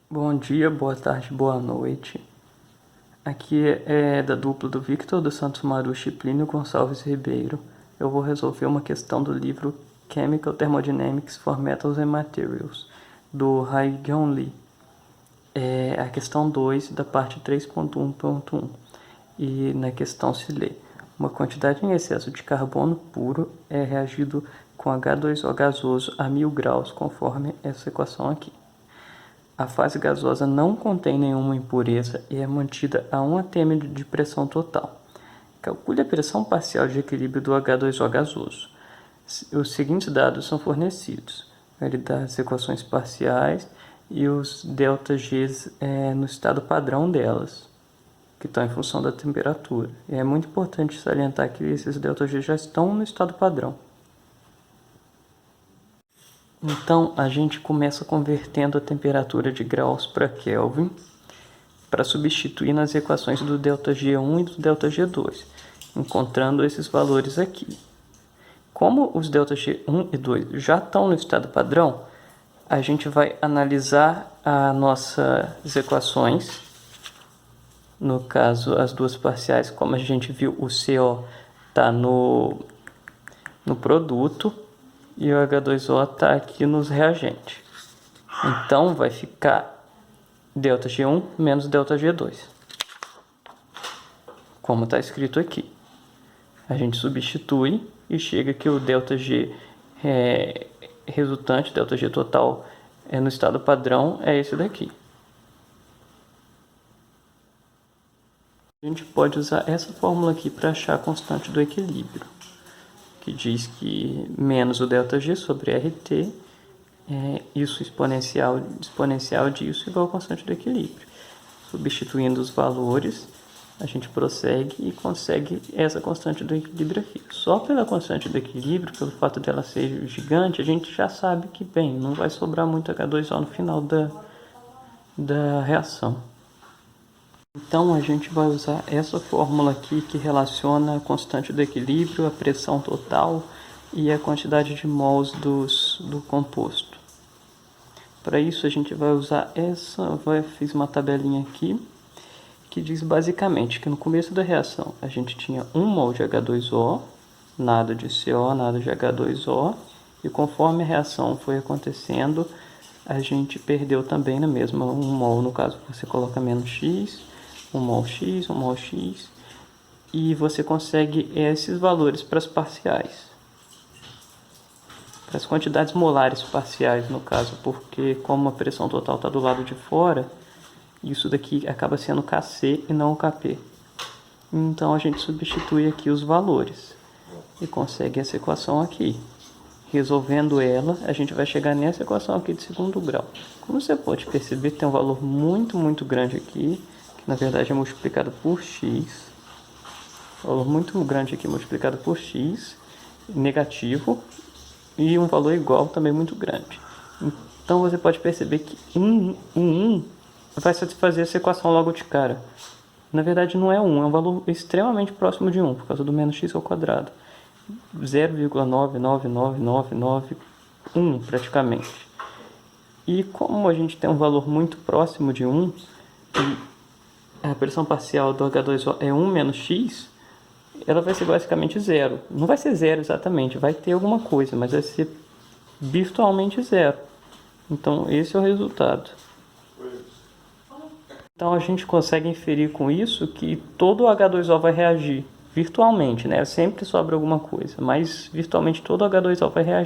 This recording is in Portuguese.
Bom dia, boa tarde, boa noite. Aqui é da dupla do Victor dos Santos Marucci e Plínio Gonçalves Ribeiro. Eu vou resolver uma questão do livro Chemical Thermodynamics for Metals and Materials, do Hae-Gyun Lee. É a questão 2 da parte 3.1.1. E na questão se lê: uma quantidade em excesso de carbono puro é reagido com H2O gasoso a 1000 graus, conforme essa equação aqui. A fase gasosa não contém nenhuma impureza e é mantida a 1 atm de pressão total. Calcule a pressão parcial de equilíbrio do H2O gasoso. Os seguintes dados são fornecidos. Ele dá as equações parciais e os ΔGs no estado padrão delas, que estão em função da temperatura. E é muito importante salientar que esses ΔG já estão no estado padrão. Então, a gente começa convertendo a temperatura de graus para Kelvin para substituir nas equações do ΔG1 e do ΔG2, encontrando esses valores aqui. Como os ΔG1 e 2 já estão no estado padrão, a gente vai analisar as nossas equações. No caso, as duas parciais, como a gente viu, o CO está no produto e o H2O está aqui nos reagentes. Então, vai ficar ΔG1 menos ΔG2, como está escrito aqui. A gente substitui e chega que o ΔG resultante, ΔG total, no estado padrão, é esse daqui. A gente pode usar essa fórmula aqui para achar a constante do equilíbrio, que diz que menos o ΔG sobre RT, isso exponencial disso igual a constante do equilíbrio. Substituindo os valores, a gente prossegue e consegue essa constante do equilíbrio aqui. Só pela constante do equilíbrio, pelo fato dela ser gigante, a gente já sabe que, bem, não vai sobrar muito H2O no final da reação. Então, a gente vai usar essa fórmula aqui que relaciona a constante do equilíbrio, a pressão total e a quantidade de mols do composto. Para isso, a gente vai usar fiz uma tabelinha aqui que diz basicamente que no começo da reação a gente tinha 1 mol de H2O, nada de CO, nada de H2O, e conforme a reação foi acontecendo, a gente perdeu também na mesma 1 mol, no caso você coloca menos X, 1 mol X, 1 mol X, e você consegue esses valores para as parciais. Para as quantidades molares parciais, no caso, porque como a pressão total está do lado de fora, isso daqui acaba sendo Kc e não o Kp. Então a gente substitui aqui os valores e consegue essa equação aqui. Resolvendo ela, a gente vai chegar nessa equação aqui de segundo grau. Como você pode perceber, tem um valor muito grande aqui, na verdade é multiplicado por x, valor muito grande aqui multiplicado por x, negativo, e um valor igual também muito grande. Então você pode perceber que 1 vai satisfazer essa equação logo de cara. Na verdade não é 1, é um valor extremamente próximo de 1, por causa do menos x ao quadrado. 0,99991 praticamente. E como a gente tem um valor muito próximo de 1, e a pressão parcial do H2O é 1 menos x, ela vai ser basicamente zero. Não vai ser zero exatamente, vai ter alguma coisa, mas vai ser virtualmente zero. Então esse é o resultado. Então a gente consegue inferir com isso que todo o H2O vai reagir virtualmente, né? Sempre sobra alguma coisa, mas virtualmente todo o H2O vai reagir.